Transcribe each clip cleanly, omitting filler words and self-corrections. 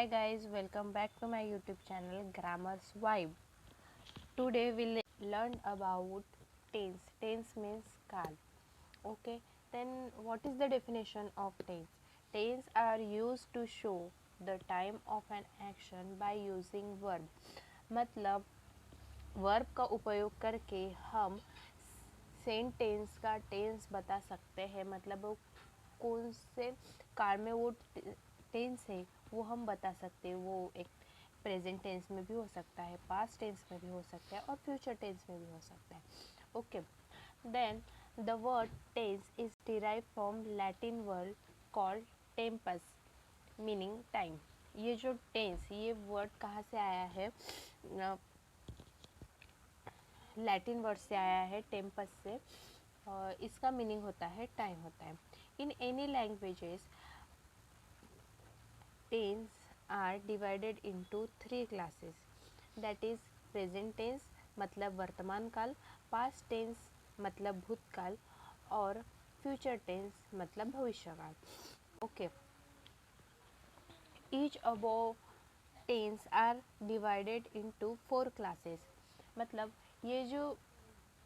Hi guys, welcome back to my YouTube channel Grammar's Vibe. Today we'll learn about tense. Tense means काल. Okay, then what is the definition of tense? Tense are used to show the time of an action by using verb. मतलब verb का उपयोग करके हम sentence का tense बता सकते हैं, मतलब वो कौन से काल में वो टेंस है वो हम बता सकते हैं। वो एक प्रेजेंट टेंस में भी हो सकता है, पास्ट टेंस में भी हो सकता है और फ्यूचर टेंस में भी हो सकता है। Okay, then the word tense is derive from Latin word called tempus meaning time. ये जो टेंस, ये वर्ड कहाँ से आया है? लैटिन वर्ड से आया है, टेम्पस से। इसका मीनिंग होता है टाइम होता है। In any languages tense are divided into 3 classes, that is present tense मतलब वर्तमान काल, पास्ट टेंस मतलब भूतकाल और फ्यूचर टेंस मतलब भविष्यकाल। Okay, each above tense are divided into 4 classes. मतलब ये जो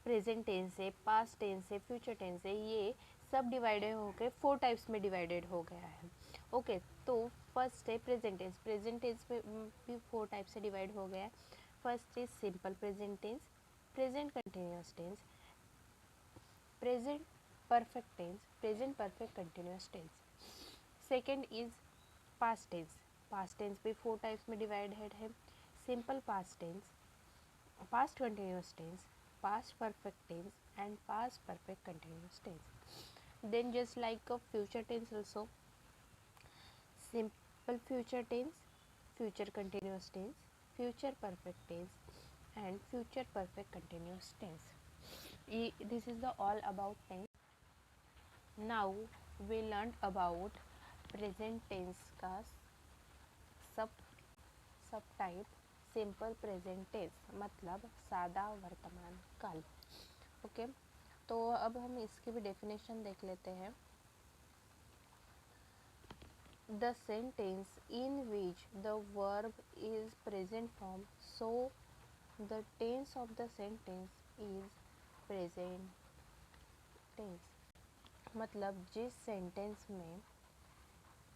प्रेजेंट टेंस है, पास्ट टेंस है, फ्यूचर टेंस है, ये सब डिवाइडेड होकर 4 टाइप्स में डिवाइडेड हो गया है। ओके, तो फर्स्ट है प्रेजेंट टेंस। प्रेजेंट टेंस में भी 4 टाइप से डिवाइड हो गया है। First is simple present tense, present continuous tense, present perfect tense, present perfect continuous tense. Second is past tense. Past tense भी 4 टाइप्स में डिवाइडेड है। Simple past tense, past continuous tense, past perfect tense and past perfect continuous tense. Then just like a future tense also, simple future tense, future continuous tense, future perfect tense and future perfect continuous tense. This is the all about tense. Now we learned about present tense का सब type. Simple present tense मतलब सादा वर्तमान काल। Okay, तो अब हम इसकी भी डेफिनेशन देख लेते हैं। The sentence in which the verb is present form, so the tense of the sentence is present tense. मतलब जिस सेंटेंस में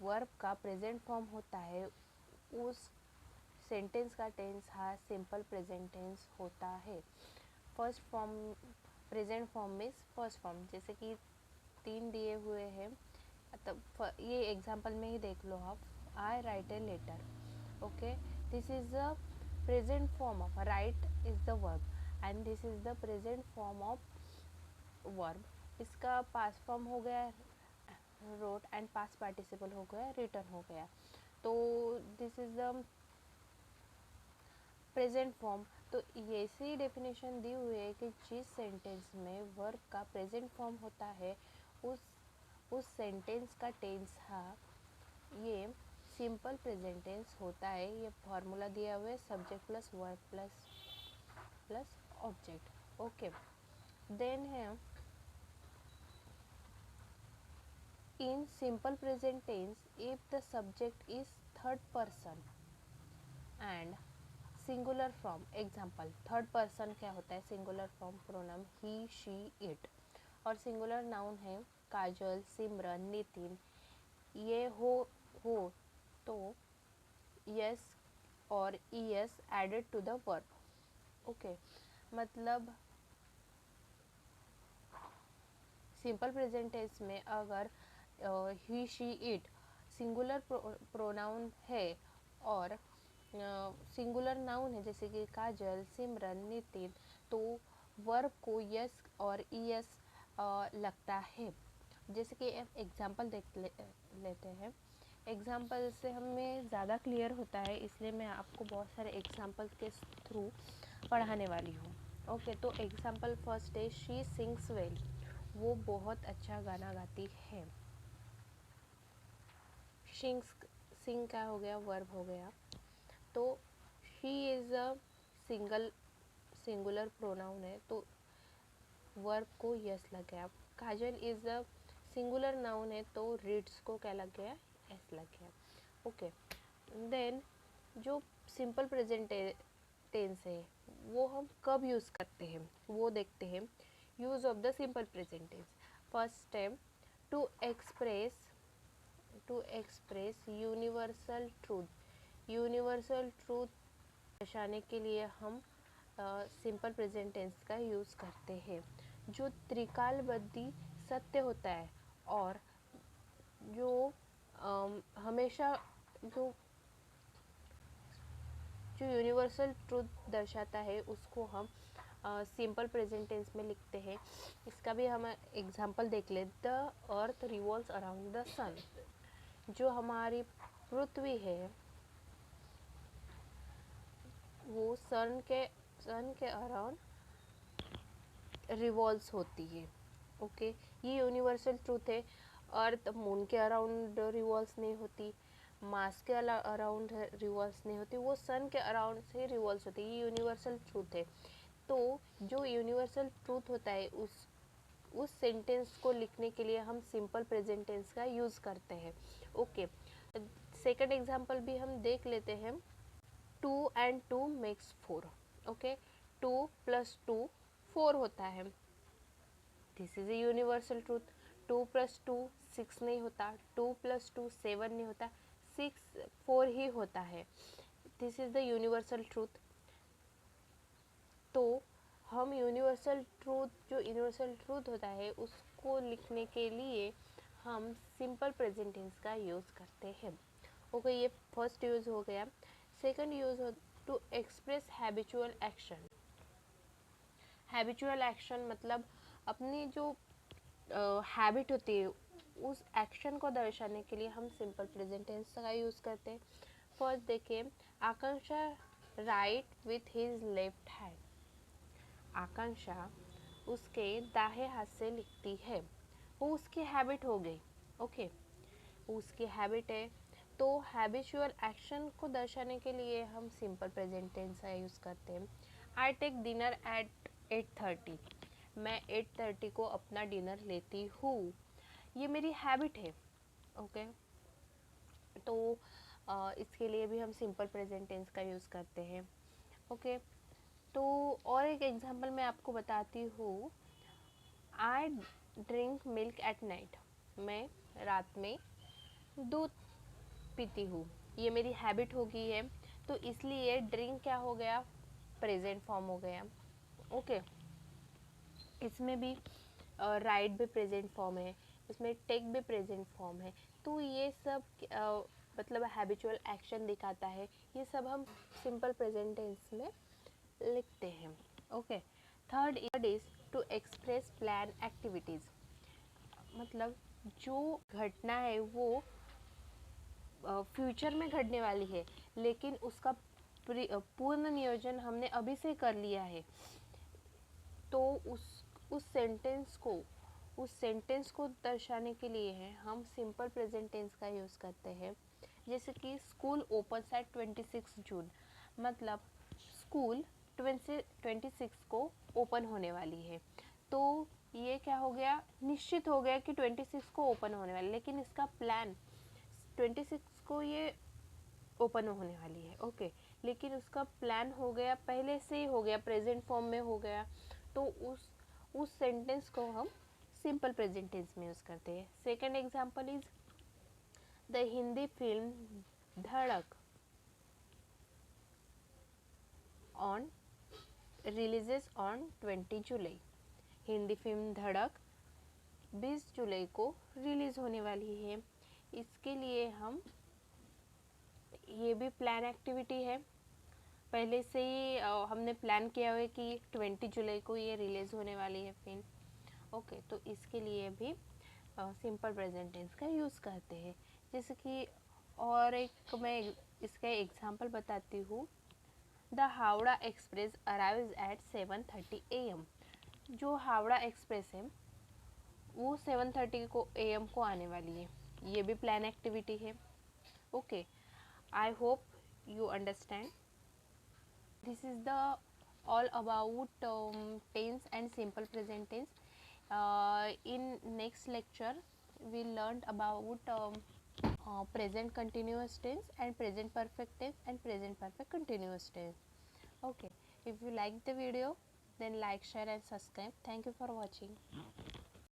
वर्ब का प्रेजेंट फॉर्म होता है, उस सेंटेंस का टेंस हा सिंपल प्रेजेंट टेंस होता है। फर्स्ट फॉर्म, प्रेजेंट फॉर्म में फर्स्ट फॉर्म, जैसे कि 3 दिए हुए हैं, तब ये एग्जांपल में ही देख लो आप। I write a letter. Okay, this is the present form of write is the verb and this is the present form of verb. इसका पास्ट फॉर्म हो गया रोट एंड पास्ट पार्टिसिपल हो गया रिटर्न हो गया। तो this is the present form. तो ऐसी डेफिनेशन दी हुई है कि जिस सेंटेंस में वर्ब का प्रेजेंट फॉर्म होता है, उस सेंटेंस का टेंस हा ये सिंपल प्रेजेंट टेंस होता है। ये फॉर्मूला दिया हुआ है, subject plus verb plus object. Okay, then है in simple present tense if the subject is third person and singular form. Example, third person क्या होता है? Singular form pronoun he she it, और सिंगुलर नाउन है काजल, सिमरन, नितिन। ये हो तो S और ES added to the verb. Okay, मतलब सिंपल प्रेजेंट टेंस में अगर he she it singular pronoun है और सिंगुलर नाउन है, जैसे कि काजल, सिमरन, नितिन, तो वर्ब को यस और ईएस लगता है। जैसे कि एग्जांपल लेते हैं। एग्जांपल से हमें ज़्यादा क्लियर होता है, इसलिए मैं आपको बहुत सारे एग्जांपल के थ्रू पढ़ाने वाली हूँ। ओके, तो एग्जांपल फर्स्ट है शी सिंग्स वेल। वो बहुत अच्छा गाना गाती है। सिंग का हो गया, वर्ब हो गया। तो she is a singular pronoun है, तो वर्ब को यस लग गया। काजल इज़ अ सिंगुलर नाउन है, तो रीड्स को क्या लग गया? एस लग गया। ओके, देन जो सिंपल प्रेजेंट टेंस है वो हम कब यूज़ करते हैं वो देखते हैं। Use of the simple present tense. First step, to express universal truth. Universal truth दर्शाने के लिए हम सिंपल प्रेजेंट टेंस का यूज़ करते हैं। जो त्रिकालबद्धी सत्य होता है और जो हमेशा जो जो यूनिवर्सल ट्रूथ दर्शाता है उसको हम सिंपल प्रेजेंट टेंस में लिखते हैं। इसका भी हम एग्जांपल देख ले। The earth revolves around the sun. जो हमारी पृथ्वी है वो सन के अराउंड रिवॉल्व्स होती है। ओके, ये यूनिवर्सल ट्रूथ है। अर्थ मून के अराउंड रिवॉल्व्स नहीं होती, मार्स के अराउंड रिवॉल्व्स नहीं होती, वो सन के अराउंड से रिवॉल्व्स होती है। ये यूनिवर्सल ट्रूथ है। तो जो यूनिवर्सल ट्रूथ होता है उस सेंटेंस को लिखने के लिए हम सिंपल प्रेजेंट टेंस का यूज़ करते हैं। ओके, सेकंड एग्जांपल भी हम देख लेते हैं। 2 and 2 makes 4। ओके, 2 + 2 4 होता है। This is a universal truth. 2 + 2 6 नहीं होता, 2 + 2 7 नहीं होता, 6 4 ही होता है। This is the universal truth. तो हम यूनिवर्सल ट्रूथ होता है उसको लिखने के लिए हम सिंपल प्रेजेंट टेंस का यूज़ करते हैं। ओके, ये फर्स्ट यूज़ हो गया। सेकंड यूज़ हो to express habitual action. Habitual action मतलब अपनी जो हैबिट होती है उस एक्शन को दर्शाने के लिए हम सिंपल प्रेजेंट टेंस का यूज़ करते हैं। फर्स्ट देखिए, Akanksha write with his left hand. Akanksha उसके दाहिने हाथ से लिखती है। वो उसकी हैबिट हो गई। ओके, उसकी हैबिट है। तो हैबिचुअल एक्शन को दर्शाने के लिए हम सिंपल प्रेजेंट टेंस का यूज़ करते हैं। I take dinner at 8:30। मैं 8:30 को अपना डिनर लेती हूँ। ये मेरी हैबिट है। ओके, तो इसके लिए भी हम सिंपल प्रेजेंट टेंस का यूज़ करते हैं। ओके, तो और एक एग्जांपल मैं आपको बताती हूँ। I drink milk at night. मैं रात में दूध पीती हूँ। ये मेरी हैबिट हो गई है, तो इसलिए ड्रिंक क्या हो गया, प्रेजेंट फॉर्म हो गया। ओके, इसमें भी राइट भी प्रेजेंट फॉर्म है, इसमें टेक भी प्रेजेंट फॉर्म है। तो ये सब मतलब हैबिचुअल एक्शन दिखाता है। ये सब हम सिंपल प्रेजेंट टेंस में लिखते हैं। Okay, third is to express plan activities. मतलब जो घटना है वो फ्यूचर में घटने वाली है, लेकिन उसका पूर्ण नियोजन हमने अभी से कर लिया है। तो उस सेंटेंस को दर्शाने के लिए है हम सिंपल प्रेजेंट टेंस का यूज़ करते हैं। जैसे कि स्कूल ओपन्स एट 26 जून। मतलब स्कूल 26 को ओपन होने वाली है। तो ये क्या हो गया, निश्चित हो गया कि 26 को ओपन होने वाली, लेकिन इसका प्लान 26 को ये ओपन होने वाली है। ओके, लेकिन उसका प्लान हो गया, पहले से ही हो गया, प्रेजेंट फॉर्म में हो गया। तो उस सेंटेंस को हम सिंपल प्रेजेंट टेंस में यूज़ करते हैं। Second example is the Hindi film Dhadak on releases on 20 July. Hindi film Dhadak 20 जुलाई को रिलीज़ होने वाली है। इसके लिए हम, ये भी प्लान एक्टिविटी है, पहले से ही हमने प्लान किया हुआ है कि 20 जुलाई को ये रिलीज़ होने वाली है फिल्म। ओके, तो इसके लिए भी सिंपल प्रेजेंट टेंस का यूज़ करते हैं। जैसे कि और एक मैं इसका एग्जांपल बताती हूँ। The Howrah express arrives eight 7:30 AM। जो हावड़ा एक्सप्रेस है वो 7:30 को AM को आने वाली है। ये भी प्लान एक्टिविटी है। Okay, I hope you understand. This is the all about tense and simple present tense. In next lecture we learned about present continuous tense and present perfect tense and present perfect continuous tense. Okay, if you like the video, then like, share and subscribe. Thank you for watching.